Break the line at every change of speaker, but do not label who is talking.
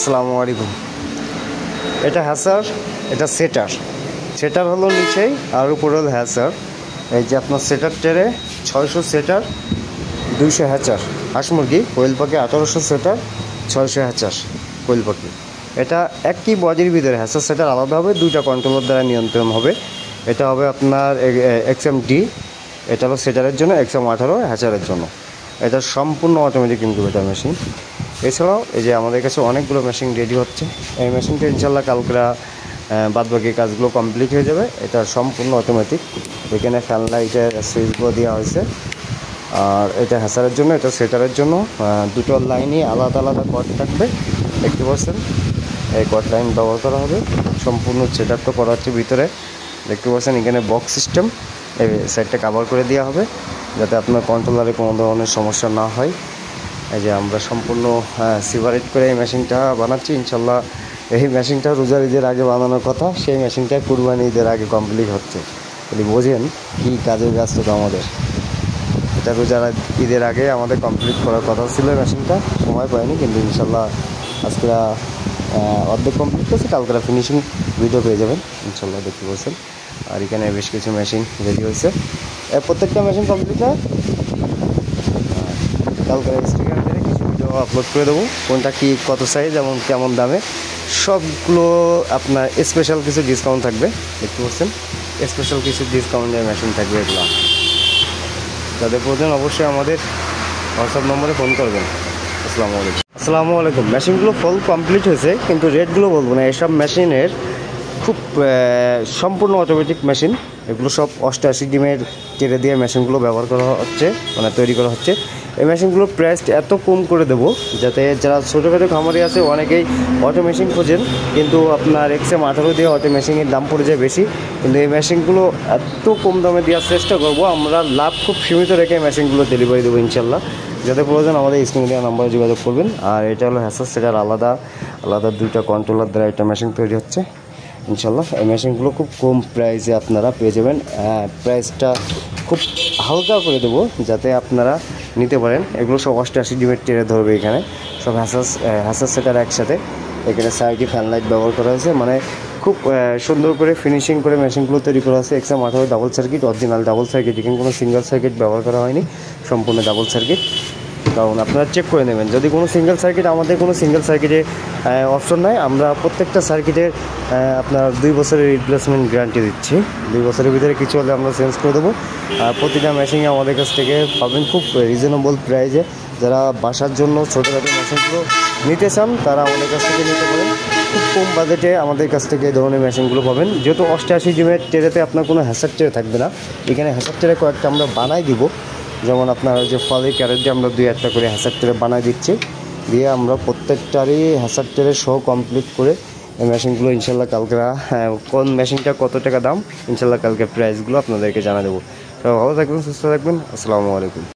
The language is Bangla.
আসসালামু আলাইকুম। এটা হ্যাসার, এটা সেটার হলো নিচেই, আর উপরে হলো হ্যাসার। এই যে আপনার সেটার টেরে 600 সেটার, 200 হ্যাচার হাঁস মুরগি, কোয়েল পাখি 1800 সেটার, 600 হ্যাচার কোয়েল পাখি। এটা একই বডির ভিতরে হ্যাসার সেটার আলাদা হবে, দুইটা কন্ট্রোলার দ্বারা নিয়ন্ত্রণ হবে। এটা হবে আপনার XMD, এটা হলো সেটারের জন্য, XM18 হ্যাচারের জন্য। এটা সম্পূর্ণ অটোমেটিক ইনকিউবেটর মেশিন। এছাড়াও এই যে আমাদের কাছে অনেকগুলো মেশিন রেডি হচ্ছে। এই মেশিনটা ইনশাল্লাহ কালকে বাদবাকি কাজগুলো কমপ্লিট হয়ে যাবে। এটা সম্পূর্ণ অটোমেটিক। এখানে ফ্যান লাইটের সুইচগুলো দেওয়া হয়েছে। আর এটা হ্যাসারের জন্য, এটা সেটারের জন্য। দুটো লাইনই আলাদা আলাদা কট থাকবে, দেখতে পাচ্ছেন। এই কট লাইন ব্যবহার করা হবে। সম্পূর্ণ সেটআপটা করা হচ্ছে ভিতরে, দেখতে পাচ্ছেন। এখানে বক্স সিস্টেম, এই সাইডটা কভার করে দেওয়া হবে যাতে আপনার কন্ট্রোলারে কোনো ধরনের সমস্যা না হয়। এই যে আমরা সম্পূর্ণ সিভারেট করে এই মেশিনটা বানাচ্ছি। ইনশাল্লাহ এই মেশিনটা রোজার ঈদের আগে বানানোর কথা, সেই মেশিনটা কুরবানি ঈদের আগে কমপ্লিট হচ্ছে। যদি বোঝেন কী কাজের ব্যস্ততা আমাদের। এটা রোজার ঈদের আগে আমাদের কমপ্লিট করার কথা ছিল মেশিনটা, সময় পাইনি, কিন্তু ইনশাল্লাহ আজকে অর্ধেক কমপ্লিট করছে। কালকে ফিনিশিং ভিডিও পেয়ে যাবেন ইনশাল্লাহ, দেখতে পাচ্ছেন। আর এখানে বেশ কিছু মেশিন রেডি হয়েছে। প্রত্যেকটা মেশিন কমপ্লিট হয়। কালকে স্টিকার দিয়ে কিছু ভিডিও আপলোড করে দেবো, কোনটা কী কত সাইজ এবং কেমন দামে, সবগুলো আপনার স্পেশাল কিছু ডিসকাউন্ট থাকবে, দেখতে পাচ্ছেন। স্পেশাল কিছু ডিসকাউন্টের মেশিন থাকবে এগুলো। যাদের প্রয়োজন অবশ্যই আমাদের হোয়াটসঅ্যাপ নম্বরে ফোন করবেন। আসসালামু আলাইকুম। মেশিনগুলো ফুল কমপ্লিট হয়েছে, কিন্তু রেটগুলো বলবো না। এসব মেশিনের খুব সম্পূর্ণ অটোমেটিক মেশিন। এগুলো সব 88 ডিমের টেরে দিয়ে মেশিনগুলো ব্যবহার করা হচ্ছে, মানে তৈরি করা হচ্ছে। এই মেশিনগুলোর প্রাইস এত কম করে দেবো যাতে যারা ছোটোখাটো খামারি আছে অনেকেই অটো মেশিন খোঁজেন, কিন্তু আপনার XM18 দিয়ে অটো মেশিনের দাম পড়ে যায় বেশি। কিন্তু এই মেশিনগুলো এত কম দামে দেওয়ার চেষ্টা করবো আমরা। লাভ খুব সীমিত রেখে মেশিনগুলো ডেলিভারি দেবো ইনশাল্লাহ। যাদের প্রয়োজন আমাদের স্ক্রিনে দেওয়া নাম্বারে যোগাযোগ করবেন। আর এটা হলো হ্যাসার সেটার আলাদা আলাদা দুইটা কন্ট্রোলার দ্বারা একটা মেশিন তৈরি হচ্ছে ইনশাল্লাহ। এই মেশিনগুলো খুব কম প্রাইসে আপনারা পেয়ে যাবেন। প্রাইসটা খুব হালকা করে দেবো যাতে আপনারা নিতে পারেন। এগুলো সব 88 ডিমের টেরে ধরবে। এখানে সব হ্যাসার সেটার একসাথে। এখানে সাইডে ফ্যান লাইট ব্যবহার করা হয়েছে, মানে খুব সুন্দর করে ফিনিশিং করে মেশিনগুলো তৈরি করা হয়েছে। XM18 double circuit, original double circuit, এখানে কোনো সিঙ্গেল সার্কিট ব্যবহার করা হয়নি, সম্পূর্ণ ডাবল সার্কিট। কারণ আপনারা চেক করে নেবেন যদি কোনো সিঙ্গেল সার্কিট, আমাদের কোনো সিঙ্গেল সার্কিটে অপশন নাই। আমরা প্রত্যেকটা সার্কিটের আপনার 2 বছরের রিপ্লেসমেন্ট গ্যারান্টি দিচ্ছি। 2 বছরের ভিতরে কিছু হলে আমরা চেঞ্জ করে দেবো। আর প্রতিটা মেশিনে আমাদের কাছ থেকে পাবেন খুব রিজনেবল প্রাইসে। যারা বাসার জন্য ছোটোখাটো মেশিনগুলো নিতে চান তারা আমাদের কাছ থেকে নিতে পারেন। খুব কম বাজেটে আমাদের কাছ থেকে এই ধরনের মেশিনগুলো পাবেন। যেহেতু 88 ডিমের টেরেতে আপনার কোনো হ্যাসার টেরে থাকবে না, এখানে হ্যাসার টেরে কয়েকটা আমরা বানাই দিব। যেমন আপনার যে ফলে ক্যারেটে আমরা 2-1টা করে হ্যাসার টেরে বানাই দিচ্ছি, দিয়ে আমরা প্রত্যেকটারই হ্যাসার টেরে সহ কমপ্লিট করে এই মেশিনগুলো ইনশাল্লাহ কালকে কোন মেশিনটা কত টাকা দাম ইনশাল্লাহ কালকে প্রাইসগুলো আপনাদেরকে জানা দেবো। সবাই ভালো থাকবেন, সুস্থ থাকবেন। আসসালামু আলাইকুম।